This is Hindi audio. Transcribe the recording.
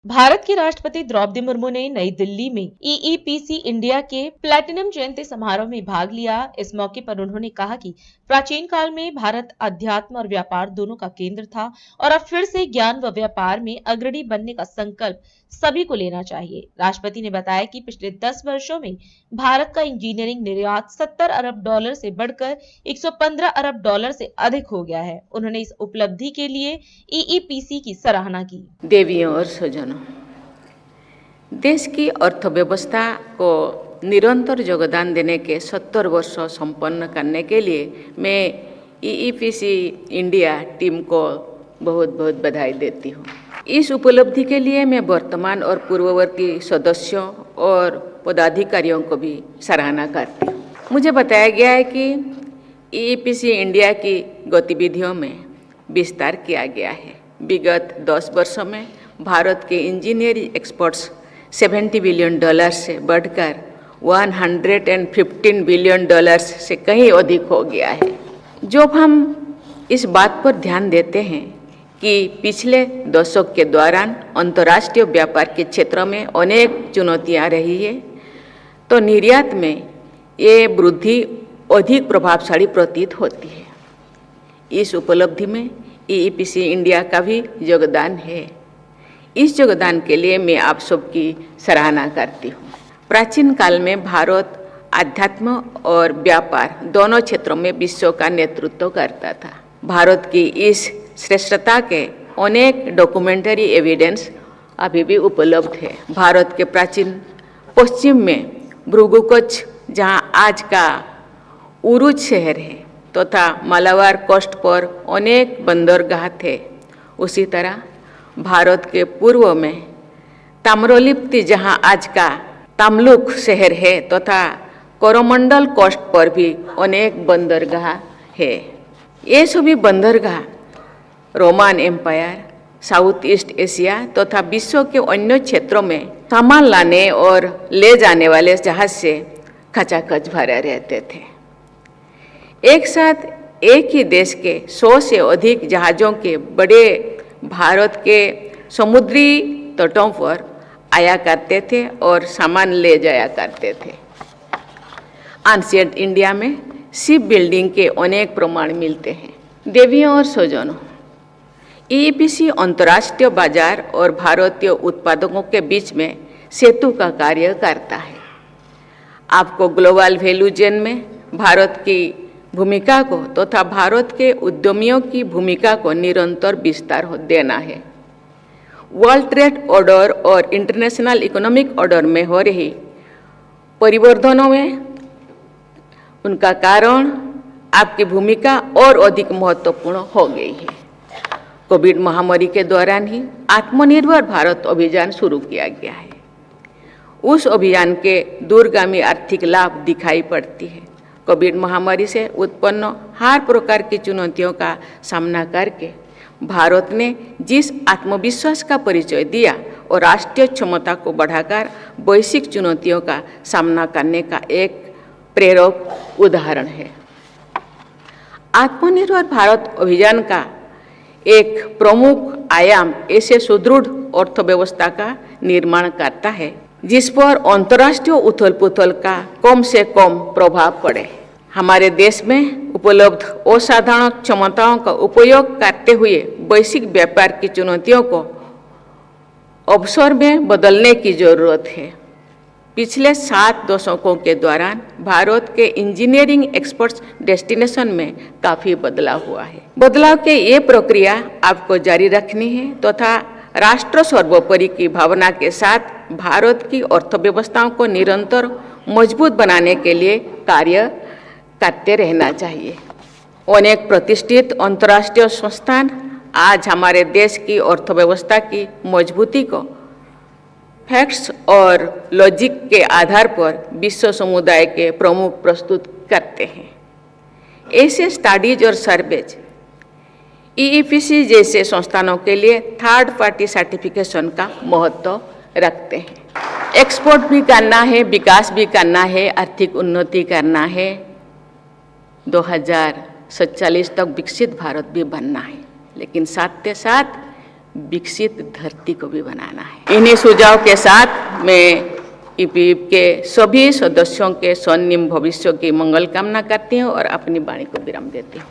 भारत की राष्ट्रपति द्रौपदी मुर्मू ने नई दिल्ली में ईईपीसी इंडिया के प्लैटिनम जयंती समारोह में भाग लिया। इस मौके पर उन्होंने कहा कि प्राचीन काल में भारत अध्यात्म और व्यापार दोनों का केंद्र था और अब फिर से ज्ञान व व्यापार में अग्रणी बनने का संकल्प सभी को लेना चाहिए। राष्ट्रपति ने बताया कि पिछले 10 वर्षों में भारत का इंजीनियरिंग निर्यात 70 अरब डॉलर से बढ़कर 115 अरब डॉलर से अधिक हो गया है। उन्होंने इस उपलब्धि के लिए ईईपीसी की सराहना की। देवियों और स्वजनों, देश की अर्थव्यवस्था को निरंतर योगदान देने के 70 वर्ष संपन्न करने के लिए मैं ईईपीसी इंडिया टीम को बहुत बहुत बधाई देती हूँ। इस उपलब्धि के लिए मैं वर्तमान और पूर्ववर्ती सदस्यों और पदाधिकारियों को भी सराहना करती हूँ। मुझे बताया गया है कि ईईपीसी इंडिया की गतिविधियों में विस्तार किया गया है। विगत 10 वर्षों में भारत के इंजीनियरिंग एक्सपोर्ट्स 70 बिलियन डॉलर से बढ़कर 115 बिलियन डॉलर से कहीं अधिक हो गया है। जब हम इस बात पर ध्यान देते हैं कि पिछले दशक के दौरान अंतर्राष्ट्रीय व्यापार के क्षेत्र में अनेक चुनौतियां रही है, तो निर्यात में ये वृद्धि अधिक प्रभावशाली प्रतीत होती है। इस उपलब्धि में ईईपीसी इंडिया का भी योगदान है। इस योगदान के लिए मैं आप सबकी सराहना करती हूँ। प्राचीन काल में भारत आध्यात्म और व्यापार दोनों क्षेत्रों में विश्व का नेतृत्व करता था। भारत की इस श्रेष्ठता के अनेक डॉक्यूमेंटरी एविडेंस अभी भी उपलब्ध है। भारत के प्राचीन पश्चिम में भृगुकुच, जहाँ आज का उरुज शहर है, तथा मालाबार कोस्ट पर अनेक बंदरगाह थे। उसी तरह भारत के पूर्व में ताम्रलिप्ति, जहाँ आज का तमलुक शहर है, तथा कोरोमंडल कोस्ट पर भी अनेक बंदरगाह है। ये सभी बंदरगाह Roman empire, South East Asia तथा विश्व के अन्य क्षेत्रों में सामान लाने और ले जाने वाले जहाज से खचाखच भरे रहते थे। एक साथ एक ही देश के 100 से अधिक जहाज़ों के बड़े भारत के समुद्री तटों पर आया करते थे और सामान ले जाया करते थे। एंशिएंट इंडिया में शिप बिल्डिंग के अनेक प्रमाण मिलते हैं। देवियों और स्वजनों, ईईपीसी अंतर्राष्ट्रीय बाजार और भारतीय उत्पादकों के बीच में सेतु का कार्य करता है। आपको ग्लोबल वैल्यू चेन में भारत की भूमिका को तथा भारत के उद्यमियों की भूमिका को निरंतर विस्तार देना है। वर्ल्ड ट्रेड ऑर्डर और इंटरनेशनल इकोनॉमिक ऑर्डर में हो रही परिवर्तनों में उनका कारण आपकी भूमिका और अधिक महत्वपूर्ण हो गई है। कोविड महामारी के दौरान ही आत्मनिर्भर भारत अभियान शुरू किया गया है। उस अभियान के दूरगामी आर्थिक लाभ दिखाई पड़ती है। कोविड महामारी से उत्पन्न हर प्रकार की चुनौतियों का सामना करके भारत ने जिस आत्मविश्वास का परिचय दिया और राष्ट्रीय क्षमता को बढ़ाकर वैश्विक चुनौतियों का सामना करने का एक प्रेरक उदाहरण है। आत्मनिर्भर भारत अभियान का एक प्रमुख आयाम ऐसे सुदृढ़ अर्थव्यवस्था का निर्माण करता है जिस पर अंतर्राष्ट्रीय उथल पुथल का कम से कम प्रभाव पड़े। हमारे देश में उपलब्ध असाधारण क्षमताओं का उपयोग करते हुए वैश्विक व्यापार की चुनौतियों को अवसर में बदलने की जरूरत है। पिछले 7 दशकों के दौरान भारत के इंजीनियरिंग एक्सपोर्ट्स डेस्टिनेशन में काफ़ी बदलाव हुआ है। बदलाव के ये प्रक्रिया आपको जारी रखनी है तथा राष्ट्र सर्वोपरि की भावना के साथ भारत की अर्थव्यवस्थाओं को निरंतर मजबूत बनाने के लिए कार्य करते रहना चाहिए। अनेक प्रतिष्ठित अंतर्राष्ट्रीय संस्थान आज हमारे देश की अर्थव्यवस्था की मजबूती को फैक्ट्स और लॉजिक के आधार पर विश्व समुदाय के प्रमुख प्रस्तुत करते हैं। ऐसे स्टडीज और सर्वेज ईईपीसी जैसे संस्थानों के लिए थर्ड पार्टी सर्टिफिकेशन का महत्व रखते हैं। एक्सपोर्ट भी करना है, विकास भी करना है, आर्थिक उन्नति करना है, 2047 तक विकसित भारत भी बनना है। लेकिन साथ के साथ विकसित धरती को भी बनाना है। इन्हीं सुझाव के साथ मैं ईपीएफ के सभी सदस्यों के स्वर्णिम भविष्य की मंगल कामना करती हूँ और अपनी वाणी को विराम देती हूँ।